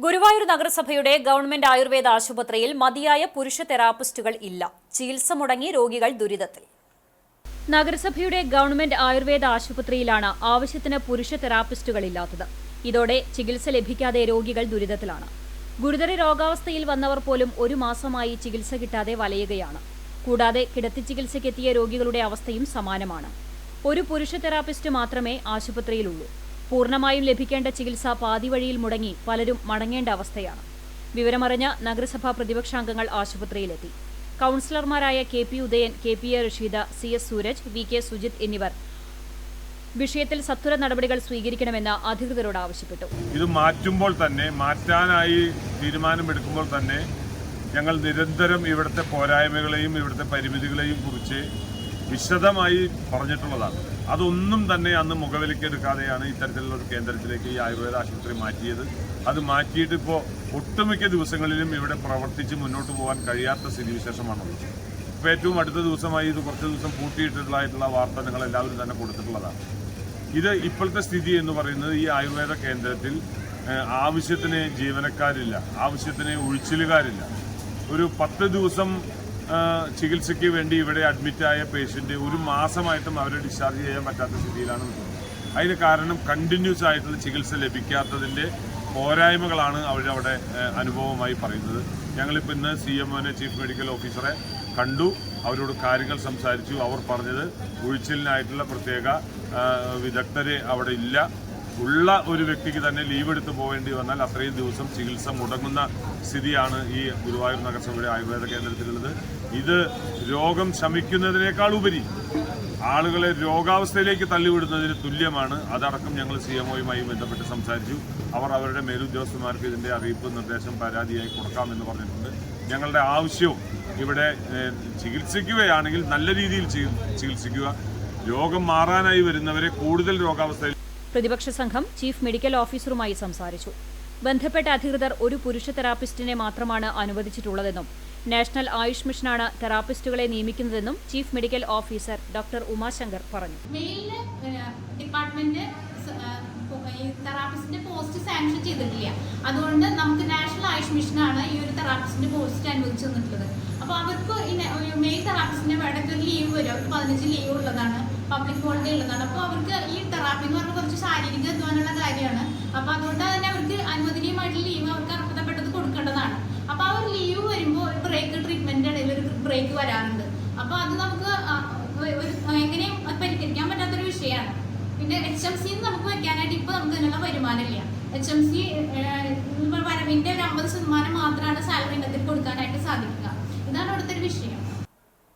ഗുരുവായൂർ നഗരസഭയുടെ ഗവൺമെന്റ് ആയുർവേദ ആശുപത്രിയിൽ മതിയായ പുരുഷ തെറാപ്പിസ്റ്റുകൾ ഇല്ല. ചികിത്സ മുടങ്ങി രോഗികൾ ദുരിതത്തിൽ. നഗരസഭയുടെ ഗവൺമെന്റ് ആയുർവേദ ആശുപത്രിയിലാണ് ആവശ്യത്തിന് പുരുഷ തെറാപ്പിസ്റ്റുകൾ ഇല്ലാത്തത്. ഇതോടെ ചികിത്സ ലഭിക്കാതെ രോഗികൾ ദുരിതത്തിലാണ്. ഗുരുതര രോഗാവസ്ഥയിൽ വന്നവർ പോലും ഒരു മാസമായി ചികിത്സ കിട്ടാതെ വലയുകയാണ്. കൂടാതെ കിടത്തി ചികിത്സയ്ക്കെത്തിയ രോഗികളുടെ അവസ്ഥയും സമാനമാണ്. ഒരു പുരുഷ തെറാപ്പിസ്റ്റ് മാത്രമേ ആശുപത്രിയിലുള്ളൂ. പൂർണ്ണമായും ലഭിക്കേണ്ട ചികിത്സ പാതിവഴിയിൽ മുടങ്ങി പലരും മടങ്ങേണ്ട അവസ്ഥയാണ്. വിവരമറിഞ്ഞ നഗരസഭാ പ്രതിപക്ഷാംഗങ്ങൾ ആശുപത്രിയിലെത്തി. കൌൺസിലർമാരായ KP Udayan, KPA Rasheeda, CS Sooraj, VK Sujith എന്നിവർ വിഷയത്തിൽ സത്വര നടപടികൾ സ്വീകരിക്കണമെന്ന് അധികൃതരോട് ആവശ്യപ്പെട്ടു. ഇത് മാറ്റാനായി തീരുമാനമെടുക്കുമ്പോൾ തന്നെ ഞങ്ങൾ നിരന്തരം ഇവിടുത്തെ പോരായ്മകളെയും ഇവിടുത്തെ പരിമിതികളെയും കുറിച്ച് വിശദമായി പറഞ്ഞിട്ടുള്ളതാണ്. അതൊന്നും തന്നെ അന്ന് മുഖവിലക്കെടുക്കാതെയാണ് ഇത്തരത്തിലുള്ള ഒരു കേന്ദ്രത്തിലേക്ക് ഈ ആയുർവേദ ആശുപത്രി മാറ്റിയത്. അത് മാറ്റിയിട്ട് ഇപ്പോൾ ഒട്ടുമിക്ക ദിവസങ്ങളിലും ഇവിടെ പ്രവർത്തിച്ച് മുന്നോട്ട് പോകാൻ കഴിയാത്ത സ്ഥിതിവിശേഷമാണുള്ളത്. ഇപ്പോൾ ഏറ്റവും അടുത്ത ദിവസമായി ഇത് കുറച്ച് ദിവസം പൂട്ടിയിട്ടുള്ളതായിട്ടുള്ള വാർത്ത നിങ്ങൾ എല്ലാവരും തന്നെ കൊടുത്തിട്ടുള്ളതാണ്. ഇത് ഇപ്പോഴത്തെ സ്ഥിതി എന്ന് പറയുന്നത് ഈ ആയുർവേദ കേന്ദ്രത്തിൽ ആവശ്യത്തിന് ജീവനക്കാരില്ല, ആവശ്യത്തിന് ഒഴിച്ചിലുകാരില്ല. ഒരു 10 ദിവസം ചികിത്സയ്ക്ക് വേണ്ടി ഇവിടെ അഡ്മിറ്റായ പേഷ്യൻ്റ് ഒരു മാസമായിട്ടും അവരെ ഡിസ്ചാർജ് ചെയ്യാൻ പറ്റാത്ത സ്ഥിതിയിലാണ് നിൽക്കുന്നത്. അതിന് കാരണം കണ്ടിന്യൂസ് ആയിട്ടുള്ള ചികിത്സ ലഭിക്കാത്തതിൻ്റെ പോരായ്മകളാണ് അവരവിടെ അനുഭവമായി പറയുന്നത്. ഞങ്ങളിപ്പോൾ ഇന്ന് CMOനെ, ചീഫ് മെഡിക്കൽ ഓഫീസറെ കണ്ടു, അവരോട് കാര്യങ്ങൾ സംസാരിച്ചു. അവർ പറഞ്ഞത് ഒഴിച്ചിലിനായിട്ടുള്ള പ്രത്യേക വിദഗ്ധരെ അവിടെ ഇല്ല. ഉള്ള ഒരു വ്യക്തിക്ക് തന്നെ ലീവ് എടുത്ത് പോകേണ്ടി വന്നാൽ അത്രയും ദിവസം ചികിത്സ മുടങ്ങുന്ന സ്ഥിതിയാണ് ഈ ഗുരുവായൂർ നഗരസഭയുടെ ആയുർവേദ കേന്ദ്രത്തിലുള്ളത്. ഇത് രോഗം ശമിക്കുന്നതിനേക്കാൾ ഉപരി ആളുകളെ രോഗാവസ്ഥയിലേക്ക് തള്ളിവിടുന്നതിന് തുല്യമാണ്. അതടക്കം ഞങ്ങൾ CMOയുമായി ബന്ധപ്പെട്ട് സംസാരിച്ചു. അവർ അവരുടെ മേലുദ്യോഗസ്ഥന്മാർക്ക് ഇതിൻ്റെ അറിയിപ്പ്, നിർദ്ദേശം, പരാതിയായി കൊടുക്കാമെന്ന് പറഞ്ഞിട്ടുണ്ട്. ഞങ്ങളുടെ ആവശ്യവും ഇവിടെ ചികിത്സിക്കുകയാണെങ്കിൽ നല്ല രീതിയിൽ ചികിത്സിക്കുക, രോഗം മാറാനായി വരുന്നവരെ കൂടുതൽ രോഗാവസ്ഥയിൽ. പ്രതിപക്ഷ സംഘം ചീഫ് മെഡിക്കൽ ഓഫീസറുമായി സംസാരിച്ചു. ബന്ധപ്പെട്ട അധികൃതർ ഒരു പുരുഷ തെറാപ്പിസ്റ്റിനെ മാത്രമാണ് അനുവദിച്ചിട്ടുള്ളതെന്നും നാഷണൽ ആയുഷ് മിഷനാണ് തെറാപ്പിസ്റ്റുകളെ നിയമിക്കുന്നതെന്നും chief medical officer doctor Umashankar പറഞ്ഞു. തെറാപ്പിസ്റ്റിന്റെ പോസ്റ്റ് സാങ്ഷൻ ചെയ്തിട്ടില്ല. അതുകൊണ്ട് നമുക്ക് നാഷണൽ ആയുഷ് മിഷനാണ് ഈ ഒരു തെറാപ്പിസ്റ്റിന്റെ പോസ്റ്റ് അനുവദിച്ചു തന്നിട്ടുള്ളത്. അപ്പോൾ അവർക്ക് മെയിൻ തെറാപ്പിസ്റ്റിന്റെ ഇടയ്ക്ക് ഒരു ലീവ് വരും. അവർക്ക് 15 ലീവ് ഉള്ളതാണ്, പബ്ലിക് ഹോളിഡേ ഉള്ളതാണ്. അപ്പോൾ അവർക്ക് ഈ തെറാപ്പി എന്ന് പറഞ്ഞാൽ കുറച്ച് ശാരീരിക അധ്വാനമുള്ള കാര്യമാണ്. അപ്പോൾ അതുകൊണ്ട് തന്നെ അവർക്ക് അനുവദനീയമായിട്ടുള്ള ലീവ് അവർക്ക് അർഹതപ്പെട്ടത് കൊടുക്കേണ്ടതാണ്. അപ്പോൾ ആ ഒരു ലീവ് വരുമ്പോൾ ഒരു ട്രീറ്റ്മെന്റിന്റെ ഇടയിൽ ഒരു ബ്രേക്ക് വരാറുണ്ട്. അപ്പോൾ അത് നമുക്ക് എങ്ങനെയും പരിഹരിക്കാൻ പറ്റാത്തൊരു വിഷയമാണ്. പിന്നെ HMC നമുക്ക് വെക്കാനായിട്ട് ഇപ്പോൾ നമുക്ക് ഇതിനുള്ള വരുമാനമില്ല. HMC വരവിന്റെ ഒരു 50%